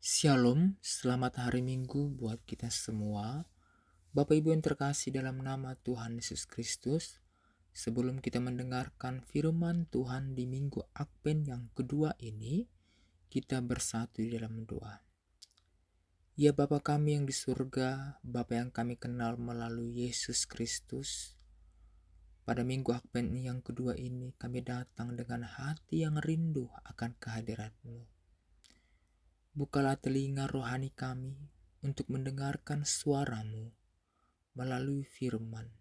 Shalom, selamat hari Minggu buat kita semua. Bapak Ibu yang terkasih dalam nama Tuhan Yesus Kristus, sebelum kita mendengarkan firman Tuhan di Minggu Advent yang kedua ini, kita bersatu di dalam doa. Ya Bapa kami yang di surga, Bapa yang kami kenal melalui Yesus Kristus, pada Minggu Advent yang kedua ini kami datang dengan hati yang rindu akan kehadirat-Mu. Bukalah telinga rohani kami untuk mendengarkan suara-Mu melalui firman.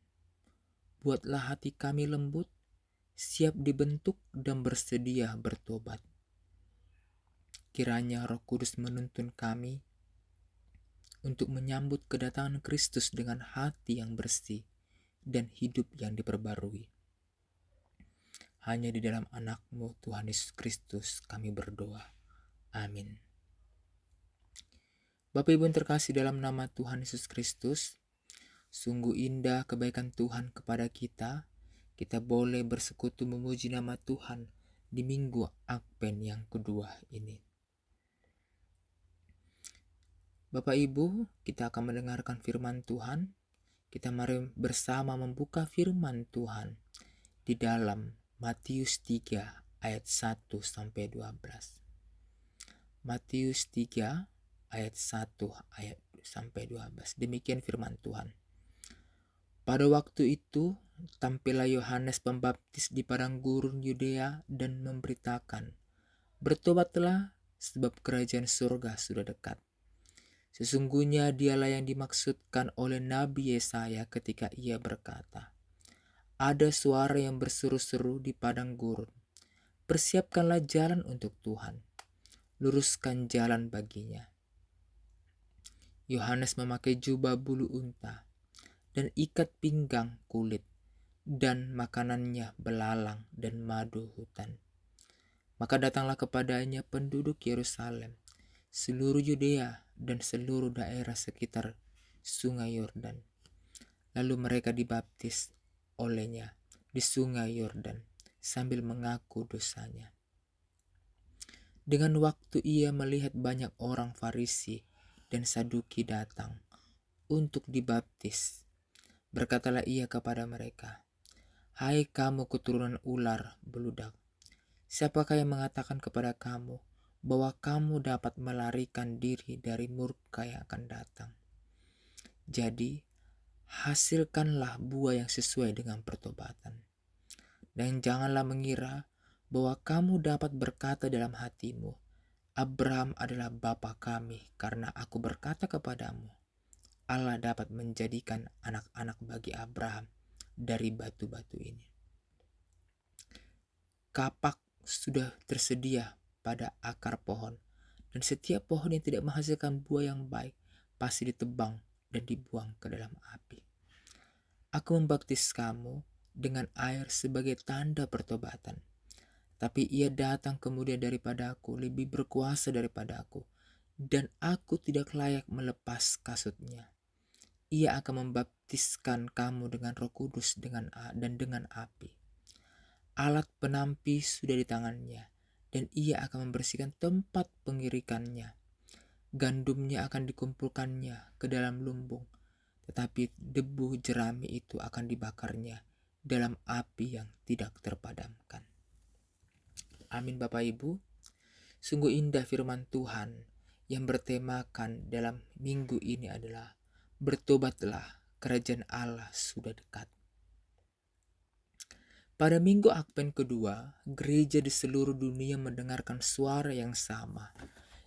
Buatlah hati kami lembut, siap dibentuk dan bersedia bertobat. Kiranya Roh Kudus menuntun kami untuk menyambut kedatangan Kristus dengan hati yang bersih dan hidup yang diperbarui. Hanya di dalam anak-Mu Tuhan Yesus Kristus kami berdoa. Amin. Bapak Ibu yang terkasih dalam nama Tuhan Yesus Kristus, sungguh indah kebaikan Tuhan kepada kita. Kita boleh bersekutu memuji nama Tuhan di Minggu Advent yang kedua ini. Bapak Ibu, kita akan mendengarkan firman Tuhan. Kita mari bersama membuka firman Tuhan di dalam Matius 3 ayat 1 sampai 12. Matius 3 ayat 1 ayat sampai 12. Demikian firman Tuhan. Pada waktu itu, tampillah Yohanes Pembaptis di padang gurun Yudea dan memberitakan, "Bertobatlah, sebab kerajaan surga sudah dekat." Sesungguhnya dialah yang dimaksudkan oleh Nabi Yesaya ketika ia berkata, "Ada suara yang berseru-seru di padang gurun, persiapkanlah jalan untuk Tuhan, luruskan jalan baginya." Yohanes memakai jubah bulu unta dan ikat pinggang kulit, dan makanannya belalang dan madu hutan. Maka datanglah kepadanya penduduk Yerusalem, seluruh Yudea dan seluruh daerah sekitar sungai Yordan. Lalu mereka dibaptis olehnya di sungai Yordan sambil mengaku dosanya. Dengan waktu ia melihat banyak orang Farisi dan Saduki datang untuk dibaptis, berkatalah ia kepada mereka, "Hai kamu keturunan ular beludak, siapakah yang mengatakan kepada kamu bahwa kamu dapat melarikan diri dari murka yang akan datang? Jadi, hasilkanlah buah yang sesuai dengan pertobatan. Dan janganlah mengira bahwa kamu dapat berkata dalam hatimu, Abraham adalah bapa kami, karena aku berkata kepadamu, Allah dapat menjadikan anak-anak bagi Abraham dari batu-batu ini. Kapak sudah tersedia pada akar pohon, dan setiap pohon yang tidak menghasilkan buah yang baik pasti ditebang dan dibuang ke dalam api. Aku membaptis kamu dengan air sebagai tanda pertobatan, tapi ia datang kemudian daripada aku, lebih berkuasa daripada aku, dan aku tidak layak melepas kasutnya. Ia akan membaptiskan kamu dengan Roh Kudus dan dengan api. Alat penampi sudah di tangannya, dan ia akan membersihkan tempat pengirikannya. Gandumnya akan dikumpulkannya ke dalam lumbung, tetapi debu jerami itu akan dibakarnya dalam api yang tidak terpadamkan. Amin Bapak Ibu. Sungguh indah firman Tuhan yang bertemakan dalam minggu ini adalah bertobatlah, kerajaan Allah sudah dekat. Pada minggu Advent kedua, gereja di seluruh dunia mendengarkan suara yang sama,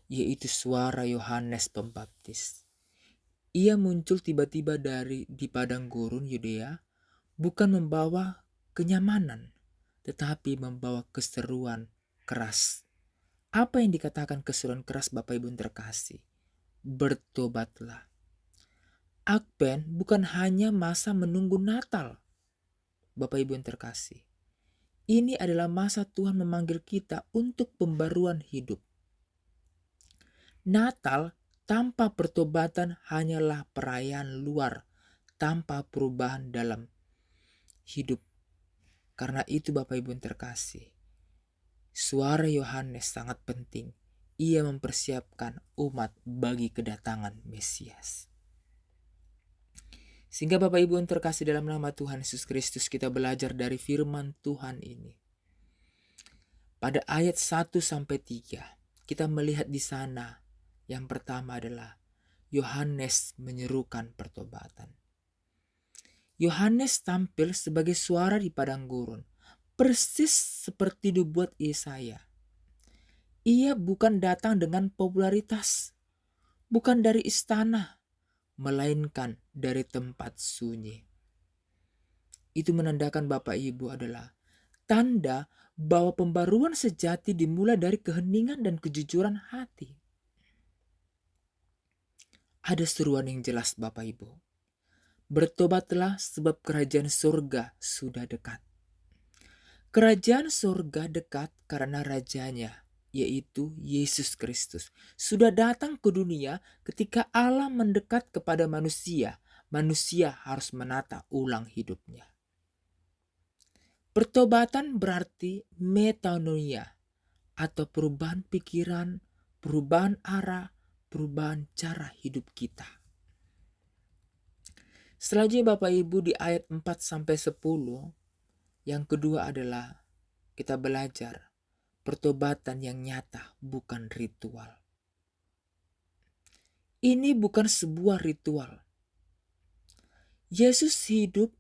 yaitu suara Yohanes Pembaptis. Ia muncul tiba-tiba di padang gurun Yudea, bukan membawa kenyamanan, tetapi membawa keseruan keras. Apa yang dikatakan keseruan keras Bapak Ibu terkasih? Bertobatlah. Advent bukan hanya masa menunggu Natal, Bapak Ibu yang terkasih. Ini adalah masa Tuhan memanggil kita untuk pembaruan hidup. Natal tanpa pertobatan hanyalah perayaan luar, tanpa perubahan dalam hidup. Karena itu Bapak Ibu yang terkasih, suara Yohanes sangat penting. Ia mempersiapkan umat bagi kedatangan Mesias. Sehingga Bapak Ibu yang terkasih dalam nama Tuhan Yesus Kristus, kita belajar dari firman Tuhan ini. Pada ayat 1-3, kita melihat di sana yang pertama adalah Yohanes menyerukan pertobatan. Yohanes tampil sebagai suara di padang gurun, persis seperti dibuat Yesaya. Ia bukan datang dengan popularitas, bukan dari istana, melainkan dari tempat sunyi. Itu menandakan Bapak Ibu adalah tanda bahwa pembaruan sejati dimulai dari keheningan dan kejujuran hati. Ada seruan yang jelas Bapak Ibu. Bertobatlah sebab kerajaan surga sudah dekat. Kerajaan surga dekat karena rajanya, yaitu Yesus Kristus, sudah datang ke dunia. Ketika Allah mendekat kepada manusia, manusia harus menata ulang hidupnya. Pertobatan berarti metanoia atau perubahan pikiran, perubahan arah, perubahan cara hidup kita. Selanjutnya Bapak Ibu di ayat 4-10, yang kedua adalah kita belajar pertobatan yang nyata, bukan ritual. Ini bukan sebuah ritual. Yesus hidup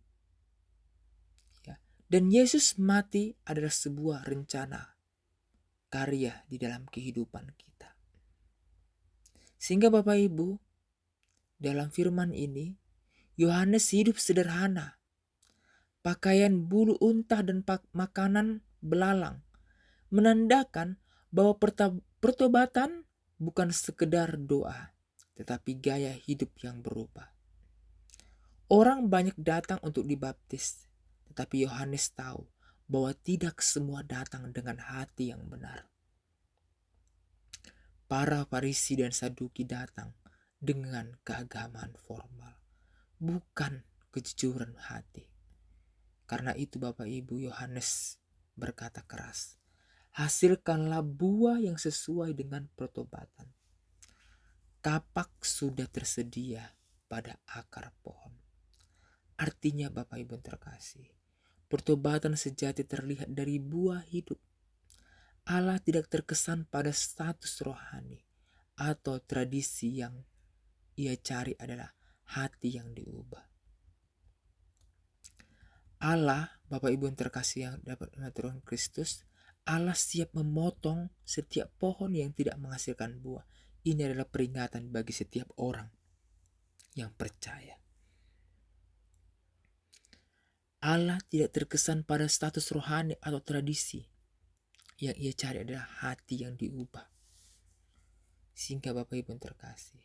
dan Yesus mati adalah sebuah rencana karya di dalam kehidupan kita. Sehingga Bapak Ibu, dalam firman ini, Yohanes hidup sederhana. Pakaian bulu unta dan makanan belalang menandakan bahwa pertobatan bukan sekedar doa, tetapi gaya hidup yang berubah. Orang banyak datang untuk dibaptis, tetapi Yohanes tahu bahwa tidak semua datang dengan hati yang benar. Para Farisi dan Saduki datang dengan keagamaan formal, bukan kejujuran hati. Karena itu Bapak Ibu, Yohanes berkata keras, hasilkanlah buah yang sesuai dengan pertobatan. Kapak sudah tersedia pada akar pohon. Artinya Bapak Ibu terkasih, pertobatan sejati terlihat dari buah hidup. Allah tidak terkesan pada status rohani atau tradisi. Yang ia cari adalah hati yang diubah. Allah, Bapak Ibu yang terkasih yang dapat Tuhan Kristus, Allah siap memotong setiap pohon yang tidak menghasilkan buah. Ini adalah peringatan bagi setiap orang yang percaya. Allah tidak terkesan pada status rohani atau tradisi. Yang ia cari adalah hati yang diubah. Sehingga Bapak Ibu yang terkasih,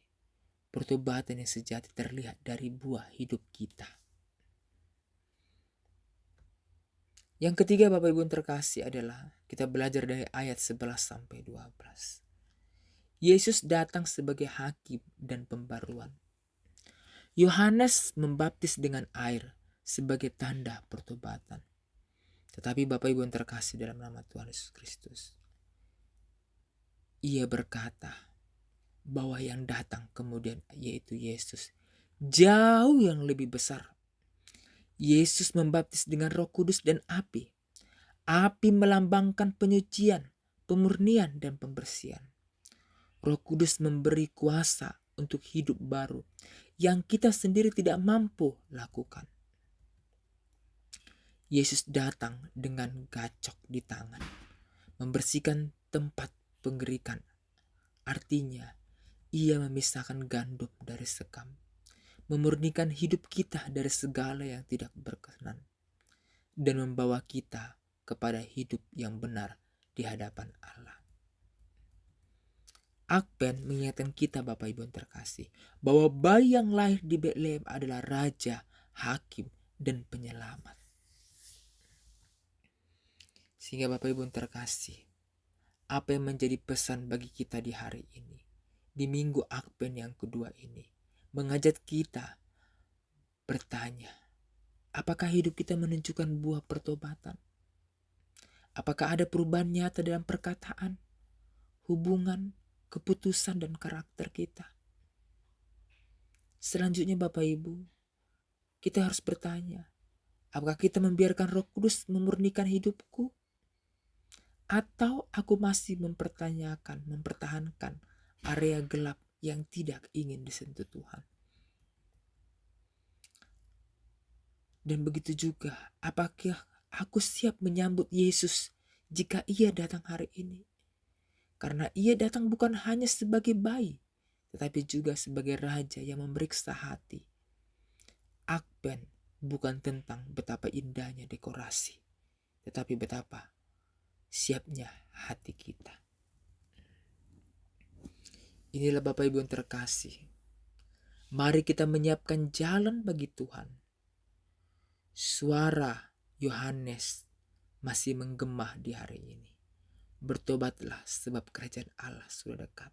pertobatan yang sejati terlihat dari buah hidup kita. Yang ketiga Bapak Ibu yang terkasih adalah kita belajar dari ayat 11-12. Yesus datang sebagai hakim dan pembaruan. Yohanes membaptis dengan air sebagai tanda pertobatan. Tetapi Bapak Ibu yang terkasih dalam nama Tuhan Yesus Kristus, ia berkata bahwa yang datang kemudian yaitu Yesus jauh yang lebih besar. Yesus membaptis dengan Roh Kudus dan api. Api melambangkan penyucian, pemurnian, dan pembersihan. Roh Kudus memberi kuasa untuk hidup baru yang kita sendiri tidak mampu lakukan. Yesus datang dengan gacok di tangan, membersihkan tempat pengerikan. Artinya, ia memisahkan gandum dari sekam, memurnikan hidup kita dari segala yang tidak berkenan, dan membawa kita kepada hidup yang benar di hadapan Allah. Advent mengingatkan kita Bapak Ibu yang terkasih, bahwa bayi yang lahir di Betlehem adalah Raja, Hakim, dan Penyelamat. Sehingga Bapak Ibu yang terkasih, apa yang menjadi pesan bagi kita di hari ini, di minggu Advent yang kedua ini, mengajak kita bertanya, apakah hidup kita menunjukkan buah pertobatan? Apakah ada perubahan nyata dalam perkataan, hubungan, keputusan dan karakter kita. Selanjutnya Bapak Ibu, kita harus bertanya, apakah kita membiarkan Roh Kudus memurnikan hidupku? Atau aku masih mempertahankan area gelap yang tidak ingin disentuh Tuhan? Dan begitu juga, apakah aku siap menyambut Yesus jika Ia datang hari ini? Karena Ia datang bukan hanya sebagai bayi, tetapi juga sebagai Raja yang memeriksa hati. Advent bukan tentang betapa indahnya dekorasi, tetapi betapa siapnya hati kita. Inilah Bapak Ibu yang terkasih. Mari kita menyiapkan jalan bagi Tuhan. Suara Yohanes masih menggema di hari ini. Bertobatlah sebab kerajaan Allah sudah dekat.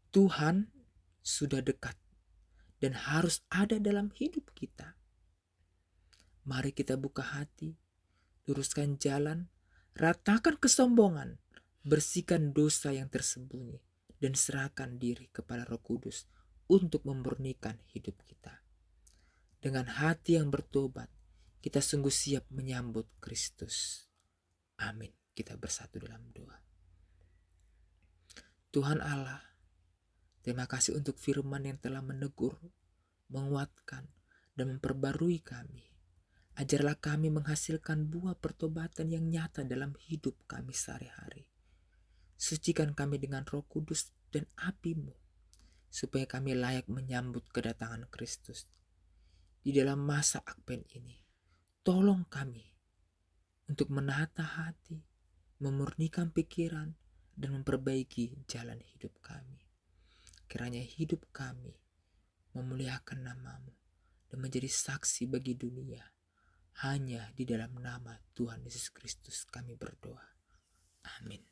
Tuhan sudah dekat dan harus ada dalam hidup kita. Mari kita buka hati, luruskan jalan, ratakan kesombongan, bersihkan dosa yang tersembunyi, dan serahkan diri kepada Roh Kudus untuk memurnikan hidup kita. Dengan hati yang bertobat, kita sungguh siap menyambut Kristus. Amin. Kita bersatu dalam doa. Tuhan Allah, terima kasih untuk firman yang telah menegur, menguatkan, dan memperbarui kami. Ajarlah kami menghasilkan buah pertobatan yang nyata dalam hidup kami sehari-hari. Sucikan kami dengan Roh Kudus dan api-Mu, supaya kami layak menyambut kedatangan Kristus. Di dalam masa Advent ini, tolong kami untuk menata hati, memurnikan pikiran, dan memperbaiki jalan hidup kami. Kiranya hidup kami memuliakan nama-Mu dan menjadi saksi bagi dunia. Hanya di dalam nama Tuhan Yesus Kristus kami berdoa. Amin.